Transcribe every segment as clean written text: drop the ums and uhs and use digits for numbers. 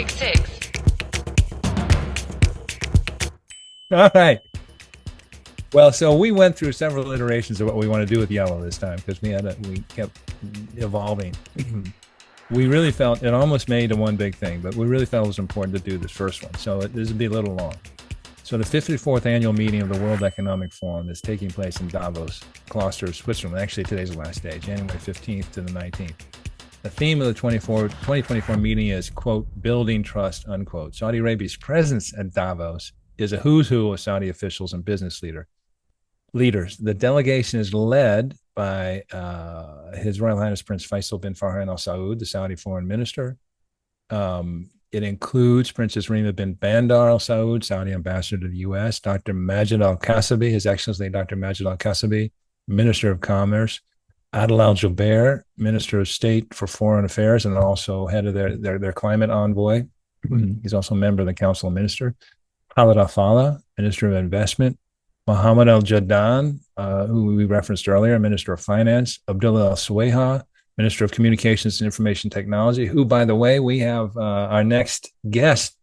666. All right. Well, so we went through several iterations of what we want to do with yellow this time because we kept evolving. We really felt it almost made a one big thing, but we really felt it was important to do this first one. So this would be a little long. So the 54th annual meeting of the World Economic Forum is taking place in Davos-Klosters, Switzerland. Actually, today's the last day, January 15th to the 19th. The theme of the 2024 meeting is, quote, building trust, unquote. Saudi Arabia's presence at Davos is a who's who of Saudi officials and business leaders. The delegation is led by His Royal Highness Prince Faisal bin Farhan Al Saud, the Saudi foreign minister. It includes Princess Rima bin Bandar Al Saud, Saudi ambassador to the U.S., Dr. Majid Al Kasabi, His Excellency Dr. Majid Al Kasabi, Minister of Commerce, Adel Al Jubair, Minister of State for Foreign Affairs, and also head of their climate envoy. He's also a member of the Council of Ministers. Khalid Al Fallah, Minister of Investment. Mohammed Al Jaddan, who we referenced earlier, Minister of Finance. Abdullah Al Suwayha, Minister of Communications and Information Technology, who, by the way, we have our next guest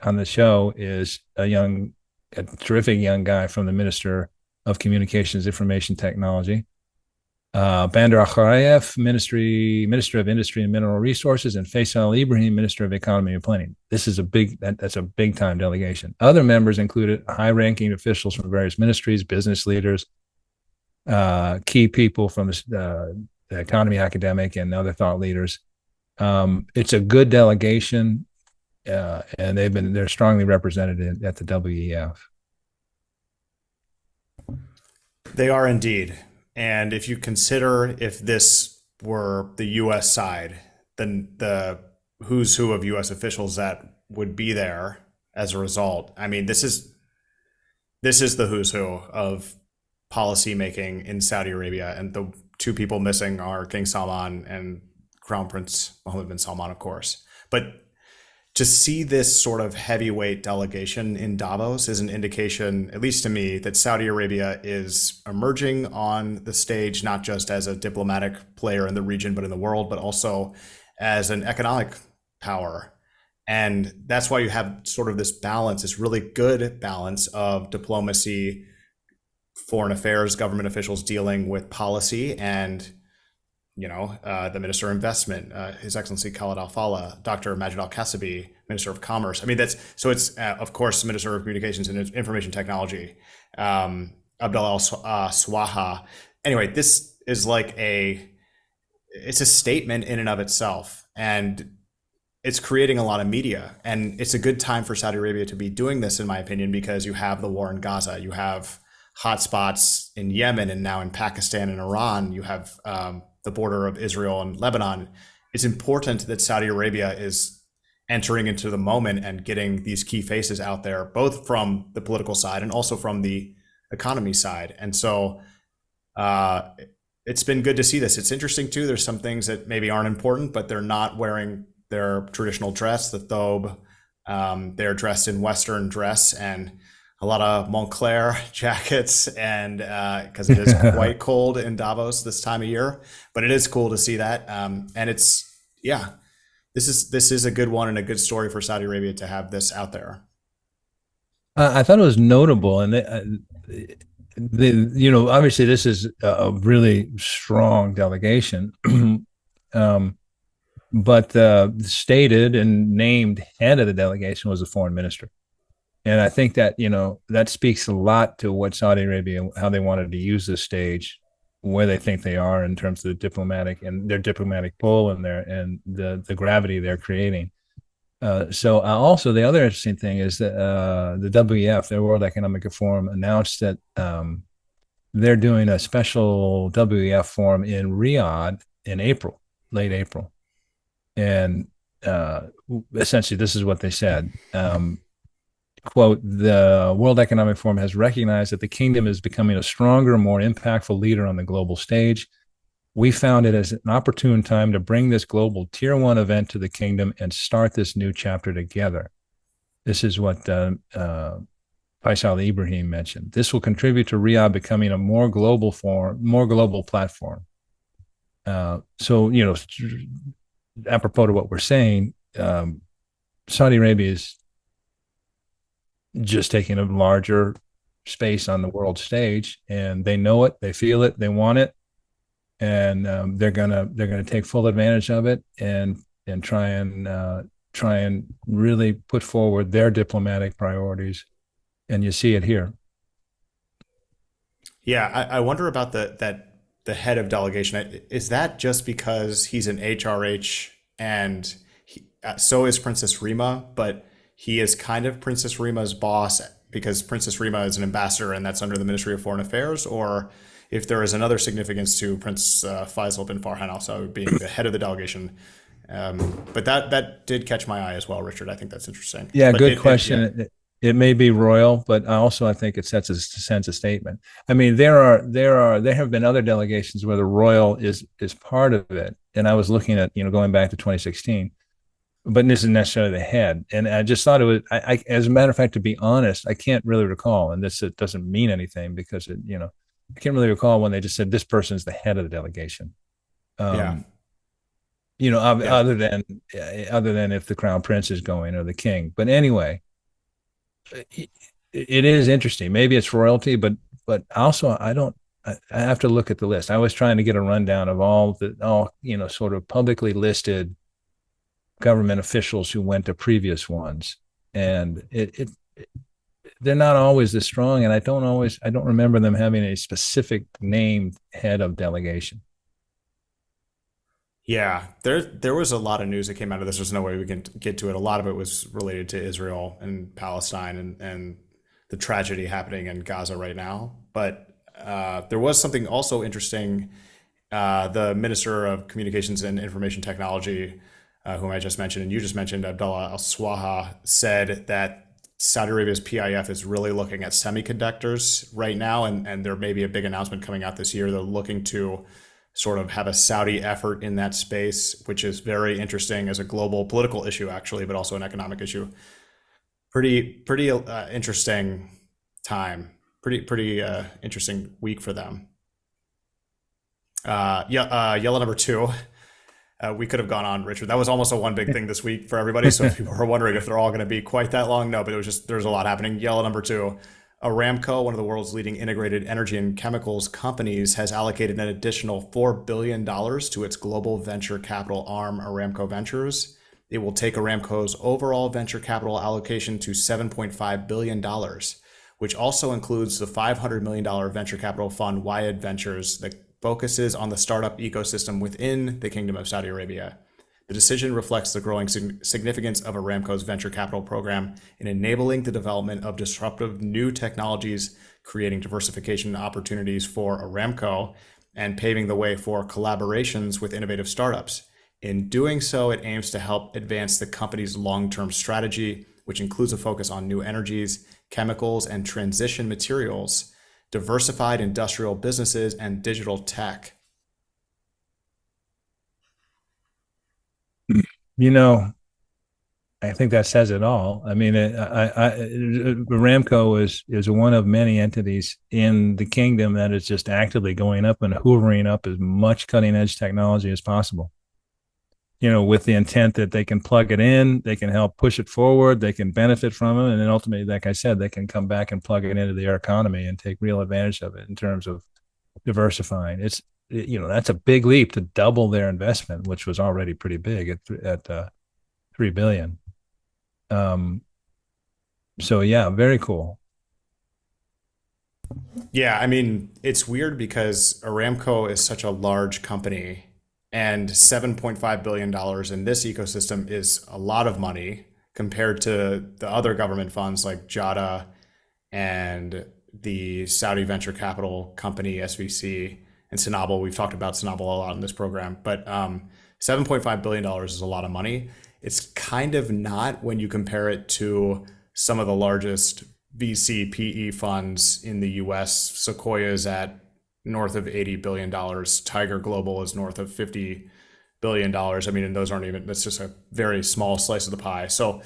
on the show is a terrific young guy from the Minister of Communications, Information Technology. Bandar Akhayev, Minister of Industry and Mineral Resources, and Faisal Ibrahim, Minister of Economy and Planning. This is that's a big time delegation. Other members included high-ranking officials from various ministries, business leaders, key people from the economy, academic, and other thought leaders. It's a good delegation, and they're strongly represented at the WEF. They are indeed. And if you consider if this were the U.S. side, then the who's who of U.S. officials that would be there as a result. I mean, this is the who's who of policy making in Saudi Arabia, and the two people missing are King Salman and Crown Prince Mohammed bin Salman, of course. But to see this sort of heavyweight delegation in Davos is an indication, at least to me, that Saudi Arabia is emerging on the stage, not just as a diplomatic player in the region, but in the world, but also as an economic power. And that's why you have sort of this balance, this really good balance of diplomacy, foreign affairs, government officials dealing with policy, and the Minister of Investment, His Excellency Khalid Al Fallah, Dr. Majid Al Kasabi, Minister of Commerce. I mean, it's of course Minister of Communications and Information Technology, Abdullah Al Swaha. Anyway, this is it's a statement in and of itself, and it's creating a lot of media. And it's a good time for Saudi Arabia to be doing this, in my opinion, because you have the war in Gaza, you have hotspots in Yemen, and now in Pakistan and Iran, you have the border of Israel and Lebanon. It's important that Saudi Arabia is entering into the moment and getting these key faces out there, both from the political side and also from the economy side. And so it's been good to see this. It's interesting too. There's some things that maybe aren't important, but they're not wearing their traditional dress, the thobe. They're dressed in Western dress and a lot of Montclair jackets, and because it is quite cold in Davos this time of year, but it is cool to see that. And this is a good one and a good story for Saudi Arabia to have this out there. I thought it was notable, and obviously this is a really strong delegation, but the stated and named head of the delegation was the foreign minister. And I think that, that speaks a lot to what Saudi Arabia, how they wanted to use this stage, where they think they are in terms of their diplomatic pull and the gravity they're creating. So also the other interesting thing is that the WEF, their World Economic Forum, announced that they're doing a special WEF forum in Riyadh in late April. And essentially this is what they said. Quote, the World Economic Forum has recognized that the kingdom is becoming a stronger, more impactful leader on the global stage. We found it as an opportune time to bring this global tier one event to the kingdom and start this new chapter together. This is what Faisal Ibrahim mentioned. This will contribute to Riyadh becoming a more global platform. So, apropos to what we're saying, Saudi Arabia is just taking a larger space on the world stage, and they know it, they feel it, they want it, and they're gonna take full advantage of it, and try and really put forward their diplomatic priorities, and you see it here. Yeah, I wonder about the head of delegation. Is that just because he's an HRH and so is Princess Rima, but he is kind of Princess Rima's boss because Princess Rima is an ambassador and that's under the Ministry of Foreign Affairs, or if there is another significance to Prince Faisal bin Farhan Al Saud being the head of the delegation. But that did catch my eye as well, Richard. I think that's interesting. Yeah, But good yeah, question. It may be royal, but also I think it sends a statement. I mean, there have been other delegations where the royal is part of it, and I was looking at, going back to 2016, but this isn't necessarily the head. And I just thought it was. As a matter of fact, to be honest, I can't really recall, and this, it doesn't mean anything because I can't really recall when they just said this person is the head of the delegation. yeah, Um, yeah. other than if the crown prince is going or the king. But anyway, it is interesting. Maybe it's royalty, but also I don't. I have to look at the list. I was trying to get a rundown of all sort of publicly listed government officials who went to previous ones, and they're not always this strong, and I don't remember them having a specific named head of delegation. Yeah, there was a lot of news that came out of this. There's no way we can get to it. A lot of it was related to Israel and Palestine and the tragedy happening in Gaza right now. But there was something also interesting. The Minister of Communications and Information Technology, whom I just mentioned, and you just mentioned, Abdullah Al Swaha, said that Saudi Arabia's PIF is really looking at semiconductors right now, and there may be a big announcement coming out this year. They're looking to sort of have a Saudi effort in that space, which is very interesting as a global political issue, actually, but also an economic issue. Pretty interesting time. Pretty interesting week for them. Yeah, yellow number two. We could have gone on, Richard. That was almost a one big thing this week for everybody. So if people are wondering if they're all going to be quite that long, no, but it was just, there's a lot happening. Yellow number two. Aramco, one of the world's leading integrated energy and chemicals companies, has allocated an additional $4 billion to its global venture capital arm, Aramco Ventures. It will take Aramco's overall venture capital allocation to $7.5 billion, which also includes the $500 million venture capital fund, Riyadh Ventures, that focuses on the startup ecosystem within the Kingdom of Saudi Arabia. The decision reflects the growing significance of Aramco's venture capital program in enabling the development of disruptive new technologies, creating diversification opportunities for Aramco, and paving the way for collaborations with innovative startups. In doing so, it aims to help advance the company's long-term strategy, which includes a focus on new energies, chemicals, and transition materials, diversified industrial businesses, and digital tech. You know, I think that says it all. I mean, Aramco is one of many entities in the kingdom that is just actively going up and hoovering up as much cutting edge technology as possible. With the intent that they can plug it in, they can help push it forward, they can benefit from it, and then ultimately, like I said, they can come back and plug it into their economy and take real advantage of it in terms of diversifying. That's a big leap to double their investment, which was already pretty big at 3 billion. Um, so yeah, very cool. Yeah, I mean, it's weird because Aramco is such a large company and $7.5 billion in this ecosystem is a lot of money compared to the other government funds like JADA and the Saudi venture capital company, SVC, and Sinabel. We've talked about Sinabel a lot in this program, but $7.5 billion is a lot of money. It's kind of not when you compare it to some of the largest VC PE funds in the US. Sequoia is at north of $80 billion. Tiger Global is north of $50 billion. I mean, and those aren't even, that's just a very small slice of the pie. So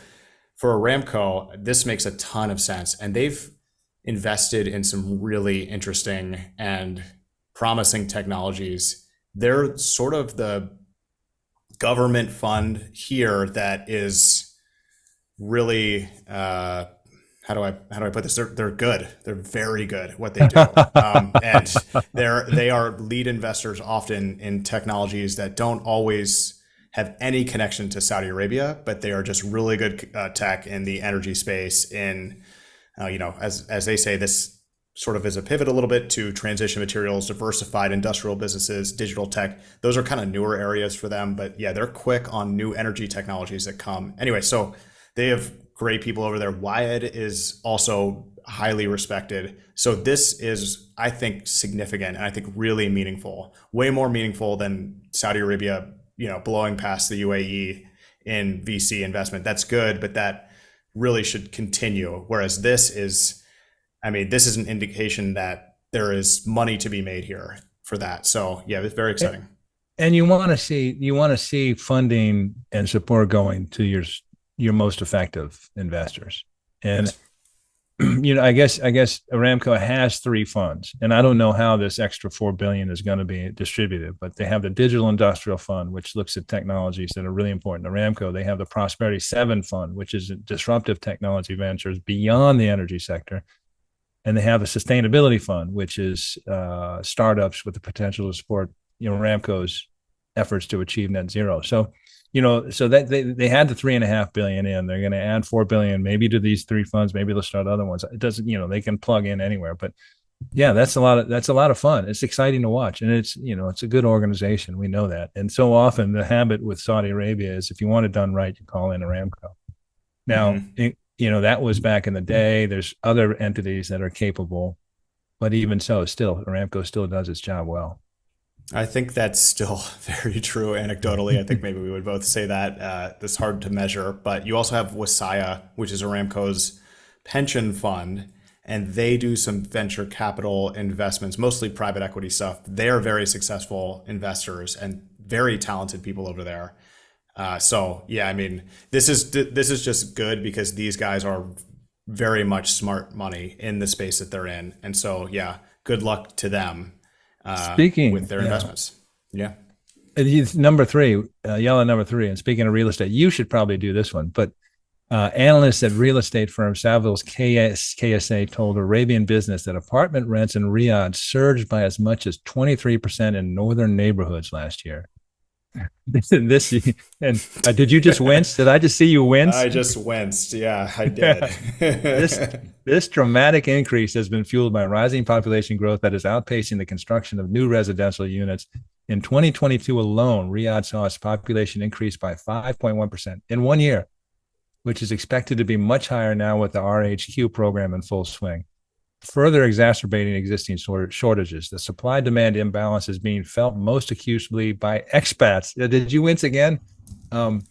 for Aramco, this makes a ton of sense. And they've invested in some really interesting and promising technologies. They're sort of the government fund here that is really how do I put this? They're good. They're very good at what they do, and they are lead investors often in technologies that don't always have any connection to Saudi Arabia, but they are just really good tech in the energy space. In as they say, this sort of is a pivot a little bit to transition materials, diversified industrial businesses, digital tech. Those are kind of newer areas for them, but yeah, they're quick on new energy technologies that come. Anyway, so they have great people over there. Wyatt is also highly respected. So this is, I think, significant and I think really meaningful, way more meaningful than Saudi Arabia, blowing past the UAE in VC investment. That's good, but that really should continue. Whereas this is an indication that there is money to be made here for that. So yeah, it's very exciting. And you want to see funding and support going to your most effective investors. And I guess Aramco has three funds, and I don't know how this extra $4 billion is going to be distributed, but they have the Digital Industrial Fund, which looks at technologies that are really important to Aramco. They have the Prosperity 7 Fund, which is disruptive technology ventures beyond the energy sector. And they have a Sustainability Fund, which is startups with the potential to support Aramco's efforts to achieve net zero. So so that they had the $3.5 billion in. They're going to add $4 billion maybe to these three funds. Maybe they'll start other ones. It doesn't, they can plug in anywhere. But yeah, that's a lot of fun. It's exciting to watch, and it's a good organization. We know that. And so often the habit with Saudi Arabia is if you want it done right, you call in Aramco. Now, that was back in the day. There's other entities that are capable, but even so, still Aramco still does its job well. I think that's still very true anecdotally. I think maybe we would both say that. It's hard to measure, but you also have Wasaya, which is Aramco's pension fund, and they do some venture capital investments, mostly private equity stuff. They're very successful investors and very talented people over there. So yeah, this is just good because these guys are very much smart money in the space that they're in. And so yeah, good luck to them. With their investments. Yeah. He's number three, yellow number three. And speaking of real estate, you should probably do this one. But analysts at real estate firm Savills KSA told Arabian Business that apartment rents in Riyadh surged by as much as 23% in northern neighborhoods last year. Did you just wince? Did I just see you wince? I just winced. Yeah, I did. This dramatic increase has been fueled by rising population growth that is outpacing the construction of new residential units. In 2022 alone, Riyadh saw its population increase by 5.1% in 1 year, which is expected to be much higher now with the RHQ program in full swing, further exacerbating existing shortages. The supply-demand imbalance is being felt most acutely by expats. Did you wince again? And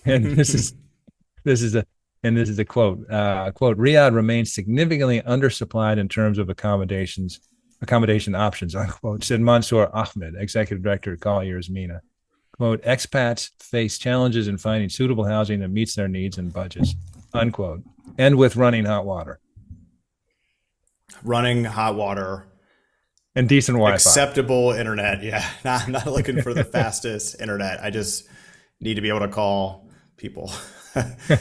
this is a quote. Quote: Riyadh remains significantly undersupplied in terms of accommodation options. Unquote. Said Mansour Ahmed, executive director at Colliers MENA. Quote: expats face challenges in finding suitable housing that meets their needs and budgets. Unquote. And with running hot water. Running hot water and decent Wi-Fi, acceptable internet. Yeah, I'm not looking for the fastest internet. I just need to be able to call people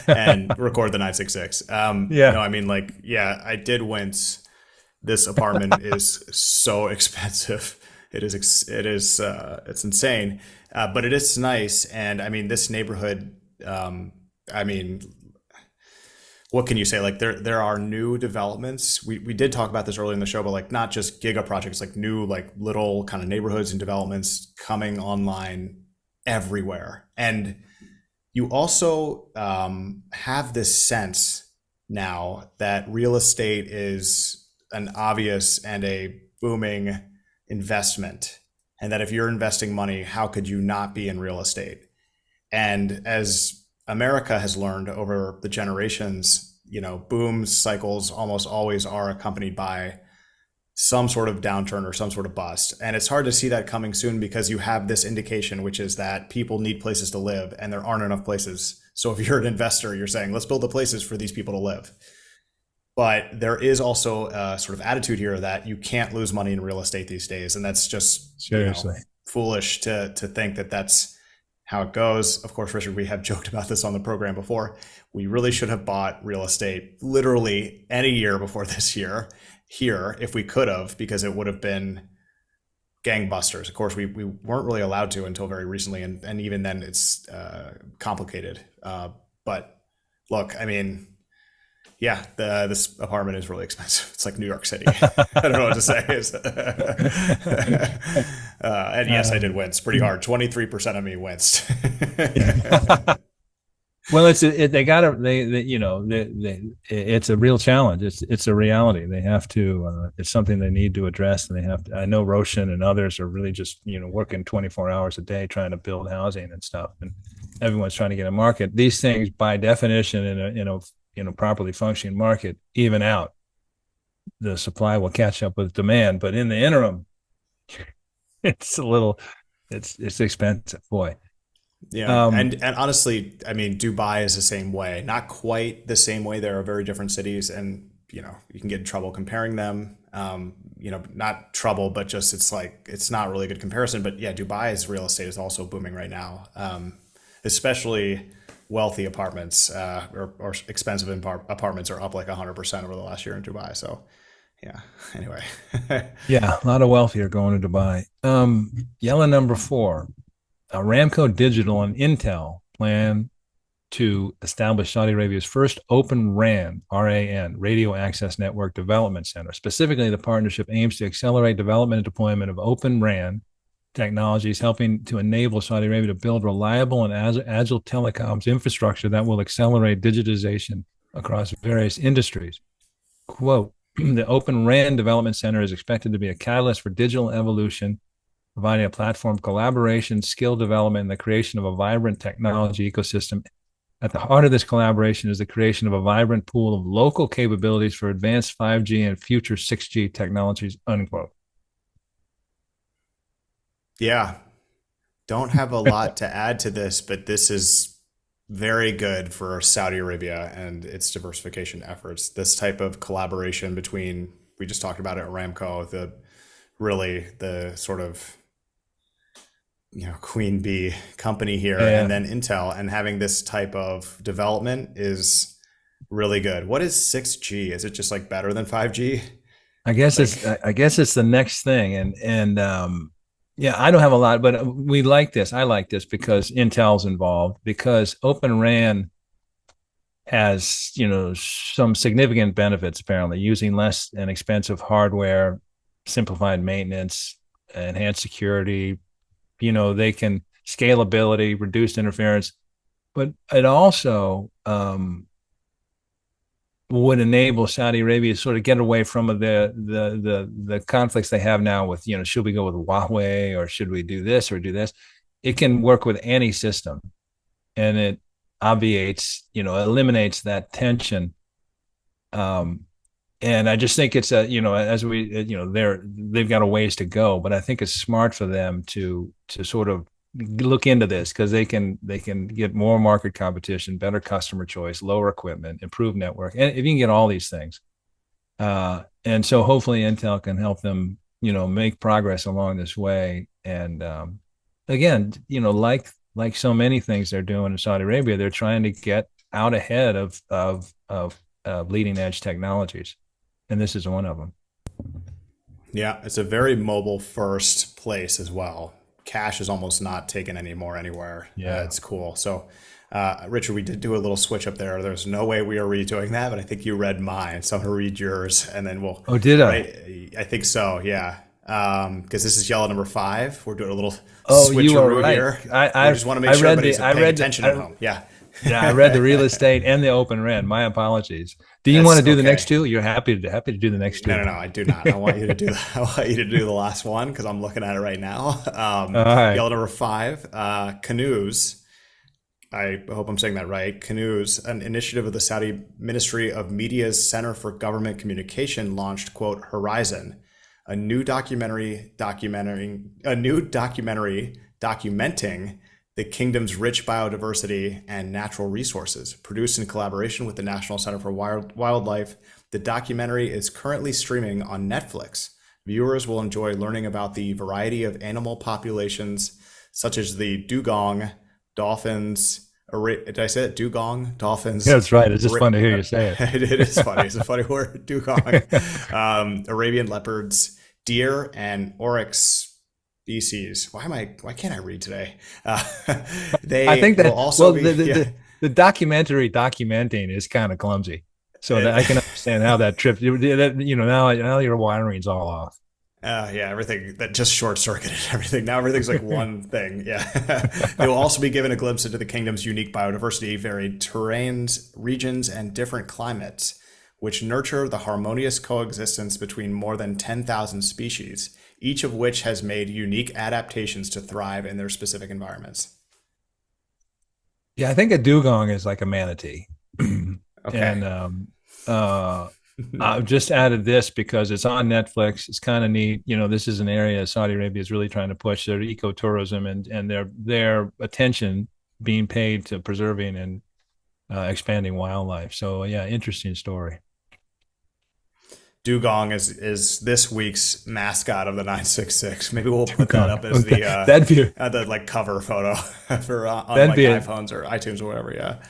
and record the 966. I did wince. This apartment is so expensive. It's insane, but it is nice. And this neighborhood. What can you say? Like there are new developments. We did talk about this earlier in the show, but like not just giga projects, like new little kind of neighborhoods and developments coming online everywhere. And you also have this sense now that real estate is an obvious and a booming investment, and that if you're investing money, how could you not be in real estate? And as America has learned over the generations, boom cycles almost always are accompanied by some sort of downturn or some sort of bust. And it's hard to see that coming soon because you have this indication, which is that people need places to live and there aren't enough places. So if you're an investor, you're saying, let's build the places for these people to live. But there is also a sort of attitude here that you can't lose money in real estate these days. And that's just seriously foolish to think that that's how it goes. Of course, Richard, we have joked about this on the program before. We really should have bought real estate literally any year before this year here if we could have, because it would have been gangbusters. Of course, we weren't really allowed to until very recently, and even then it's complicated. But look, I mean, yeah, this apartment is really expensive. It's like New York City. I don't know what to say. And yes, I did wince pretty hard. 23% of me winced. Well, it's a real challenge. It's a reality. They have to. It's something they need to address, and they have to. I know Roshan and others are really just working 24 hours a day trying to build housing and stuff, and everyone's trying to get a market. These things, by definition, in a properly functioning market, even out. The supply will catch up with demand, but in the interim, it's expensive, boy. Yeah, and honestly, I mean, Dubai is the same way. Not quite the same way. There are very different cities, and you can get in trouble comparing them. Not trouble, but just it's not really a good comparison. But yeah, Dubai's real estate is also booming right now, especially wealthy apartments or expensive apartments are up like 100% over the last year in Dubai. So yeah. Anyway. Yeah, a lot of wealthy are going to Dubai. Yellow number 4. Aramco Digital and Intel plan to establish Saudi Arabia's first open RAN, RAN, Radio Access Network Development Center. Specifically, the partnership aims to accelerate development and deployment of open RAN technologies, helping to enable Saudi Arabia to build reliable and agile telecoms infrastructure that will accelerate digitization across various industries. Quote, the Open RAN Development Center is expected to be a catalyst for digital evolution, providing a platform of collaboration, skill development, and the creation of a vibrant technology ecosystem. At the heart of this collaboration is the creation of a vibrant pool of local capabilities for advanced 5G and future 6G technologies, unquote. Yeah. Don't have a lot to add to this, but this is very good for Saudi Arabia and its diversification efforts. This type of collaboration between, we just talked about it, Aramco, the sort of queen bee company here, and then Intel, and having this type of development is really good. What is 6G? Is it just like better than 5G? I guess it's the next thing, and yeah, I don't have a lot, but we like this. I like this because Intel's involved, because Open RAN has some significant benefits, apparently, using less and expensive hardware, simplified maintenance, enhanced security. They can scalability, reduced interference, but it also would enable Saudi Arabia to sort of get away from the conflicts they have now with, should we go with Huawei or should we do this or do this? It can work with any system, and it obviates, eliminates that tension. And I just think it's as we, they've got a ways to go, but I think it's smart for them to sort of look into this, because they can get more market competition, better customer choice, lower equipment, improved network, and if you can get all these things, and so hopefully Intel can help them, make progress along this way. And again, like so many things they're doing in Saudi Arabia, they're trying to get out ahead of leading edge technologies. And this is one of them. Yeah, it's a very mobile first place as well. Cash is almost not taken anymore anywhere. Yeah, it's cool. So, Richard, we did do a little switch up there. There's no way we are redoing that, but I think you read mine. So I'm going to read yours, and then we'll. Oh, did I? Right? I think so, yeah. Because this is yellow number 5. We're doing a little switcheroo right. Here. I just want to make sure everybody's paying attention at home. Yeah. Yeah, I read the real estate and the Open RAN. My apologies. Do you want to do the next two? You're happy to do the next two. No, I do not. I want you to do. I want you to do the last one because I'm looking at it right now. All right. Yellow number 5, Konoz. I hope I'm saying that right. Konoz, an initiative of the Saudi Ministry of Media's Center for Government Communication, launched, quote, Horizon, a new documentary documenting the kingdom's rich biodiversity and natural resources. Produced in collaboration with the National Center for Wildlife, the documentary is currently streaming on Netflix. Viewers will enjoy learning about the variety of animal populations, such as the dugong, Dolphins. Did I say it? Dugong, Yeah, dolphins. that's right. It's just fun to hear you say It is funny. It's a funny word. Dugong, it. Arabian leopards, deer, and oryx species. Why can't I read today? I They think will that, also well, be, yeah. the documentary documenting is kind of clumsy. So that I can understand how that trip, now your wiring's all off. Yeah, everything that just short circuited everything. Now everything's like one thing. Yeah. They will also be given a glimpse into the kingdom's unique biodiversity, varied terrains, regions, and different climates, which nurture the harmonious coexistence between more than 10,000 species, each of which has made unique adaptations to thrive in their specific environments. Yeah, I think a dugong is like a manatee. Okay. And I've just added this because it's on Netflix. It's kind of neat. This is an area Saudi Arabia is really trying to push their ecotourism and their attention being paid to preserving and expanding wildlife. So yeah, interesting story. Dugong is this week's mascot of the 966. Maybe we'll put that Dugong. up as That'd be the like cover photo for on that'd like be iPhones or iTunes or whatever. Yeah.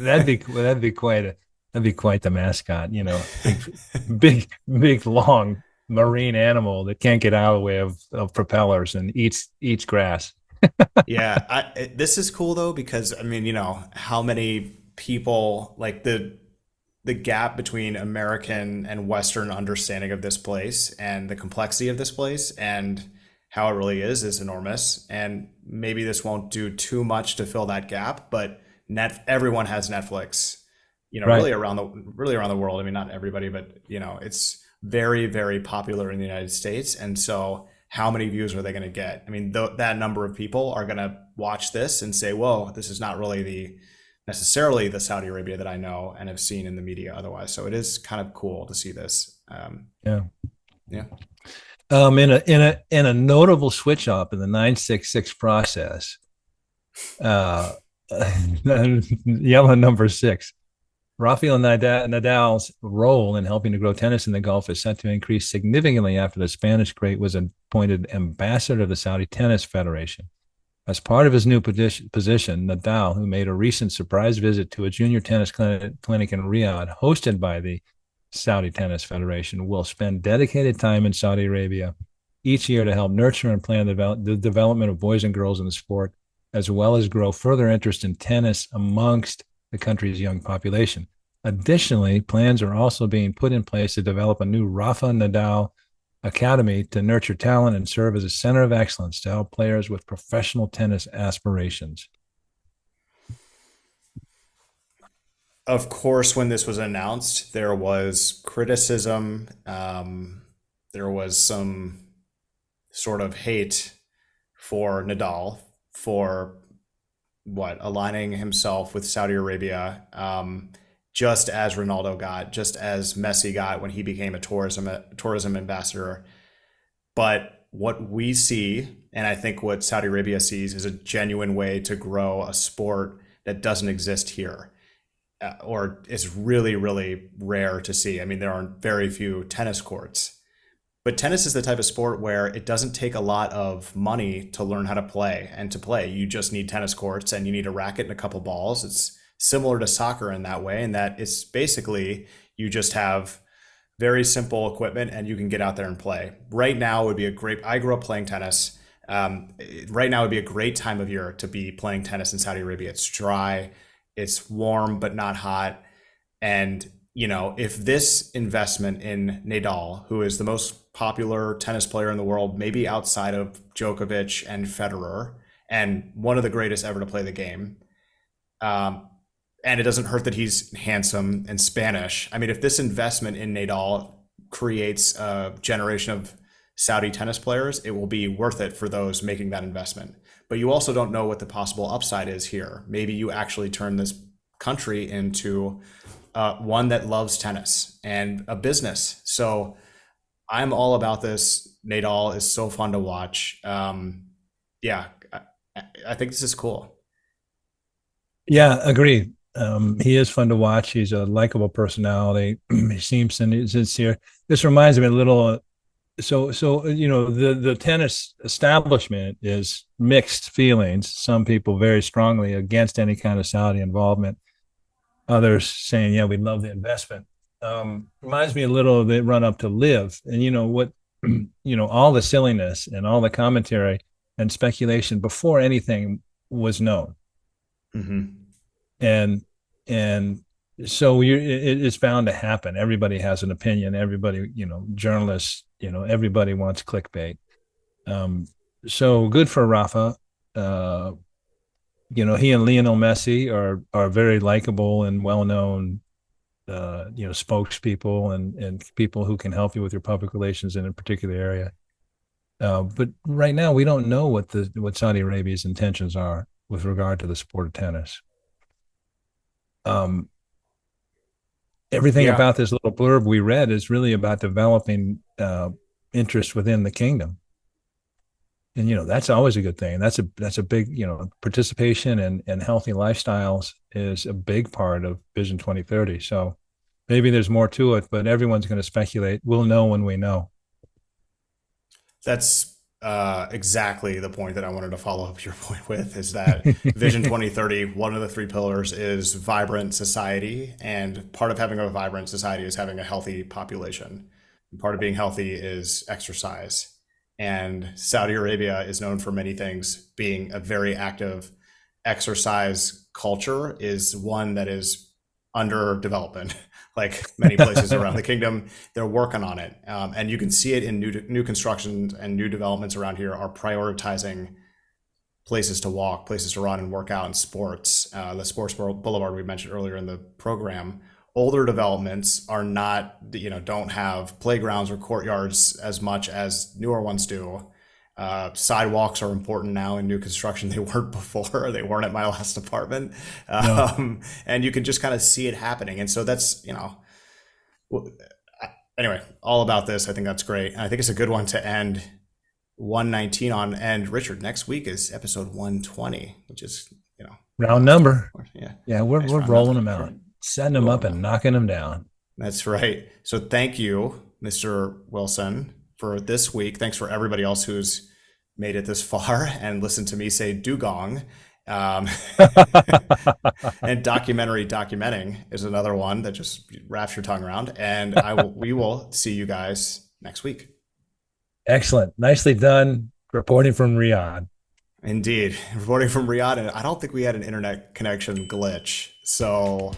that'd be quite the mascot. Big long marine animal that can't get out of the way of propellers and eats grass. Yeah, this is cool though because I mean, how many people like the gap between American and Western understanding of this place and the complexity of this place and how it really is enormous. And maybe this won't do too much to fill that gap, but everyone has Netflix, Right. really around the world. I mean, not everybody, but it's very, very popular in the United States. And so how many views are they going to get? I mean, that number of people are going to watch this and say, whoa, this is not really necessarily the Saudi Arabia that I know and have seen in the media otherwise. So it is kind of cool to see this. Yeah. Yeah. In a notable switch up in the 966 process, yellow number 6. Rafael Nadal's role in helping to grow tennis in the Gulf is set to increase significantly after the Spanish great was appointed ambassador of the Saudi Tennis Federation. As part of his new position, Nadal, who made a recent surprise visit to a junior tennis clinic in Riyadh, hosted by the Saudi Tennis Federation, will spend dedicated time in Saudi Arabia each year to help nurture and plan the development of boys and girls in the sport, as well as grow further interest in tennis amongst the country's young population. Additionally, plans are also being put in place to develop a new Rafa Nadal Academy to nurture talent and serve as a center of excellence to help players with professional tennis aspirations. Of course, when this was announced, there was criticism. There was some sort of hate for Nadal for aligning himself with Saudi Arabia, just as Ronaldo got, just as Messi got when he became a tourism ambassador. But what we see, and I think what Saudi Arabia sees, is a genuine way to grow a sport that doesn't exist here, or is really, really rare to see. I mean, there are very few tennis courts. But tennis is the type of sport where it doesn't take a lot of money to learn how to play and to play. You just need tennis courts and you need a racket and a couple balls. It's similar to soccer in that way, in that it's basically you just have very simple equipment and you can get out there and play. Right now would be I grew up playing tennis. Right now would be a great time of year to be playing tennis in Saudi Arabia. It's dry, it's warm, but not hot. And if this investment in Nadal, who is the most popular tennis player in the world, maybe outside of Djokovic and Federer, and one of the greatest ever to play the game, and it doesn't hurt that he's handsome and Spanish. I mean, if this investment in Nadal creates a generation of Saudi tennis players, it will be worth it for those making that investment. But you also don't know what the possible upside is here. Maybe you actually turn this country into one that loves tennis and a business. So I'm all about this. Nadal is so fun to watch. Yeah, I think this is cool. Yeah, agreed. He is fun to watch. He's a likable personality. He seems sincere. This reminds me a little the tennis establishment is mixed feelings. Some people very strongly against any kind of Saudi involvement. Others saying, yeah, we love the investment. Reminds me a little of the run up to Live, and all the silliness and all the commentary and speculation before anything was known. Mm-hmm. And so it's bound to happen. Everybody has an opinion. Everybody, journalists, everybody wants clickbait. So good for Rafa. He and Lionel Messi are very likable and well-known, spokespeople and people who can help you with your public relations in a particular area. But right now, we don't know what Saudi Arabia's intentions are with regard to the sport of tennis. Everything about this little blurb we read is really about developing interest within the kingdom. And, that's always a good thing. That's a big, participation and healthy lifestyles is a big part of Vision 2030. So maybe there's more to it, but everyone's going to speculate. We'll know when we know. That's exactly the point that I wanted to follow up your point with, is that Vision 2030, one of the three pillars is vibrant society. And part of having a vibrant society is having a healthy population. And part of being healthy is exercise. And Saudi Arabia is known for many things. Being a very active exercise culture is one that is under development. Like many places around the kingdom, they're working on it. And you can see it in new constructions, and new developments around here are prioritizing places to walk, places to run and work out, and sports. The sports boulevard we mentioned earlier in the program. Older developments are not, don't have playgrounds or courtyards as much as newer ones do. Sidewalks are important now in new construction. They weren't before. They weren't at my last apartment. No. And you can just kind of see it happening. And so that's, anyway, all about this. I think that's great. And I think it's a good one to end 119 on. And Richard, next week is episode 120, which is, round number. Yeah. We're rolling them out, setting them up and knocking them down. That's right. So thank you, Mr. Wilson, for this week. Thanks for everybody else who's made it this far and listened to me say dugong. And documenting is another one that just wraps your tongue around. And we will see you guys next week. Excellent. Nicely done. Reporting from Riyadh. Indeed. Reporting from Riyadh. And I don't think we had an internet connection glitch. So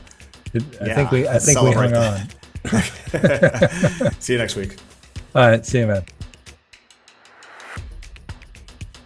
I think we hung on. See you next week. All right. See you, man.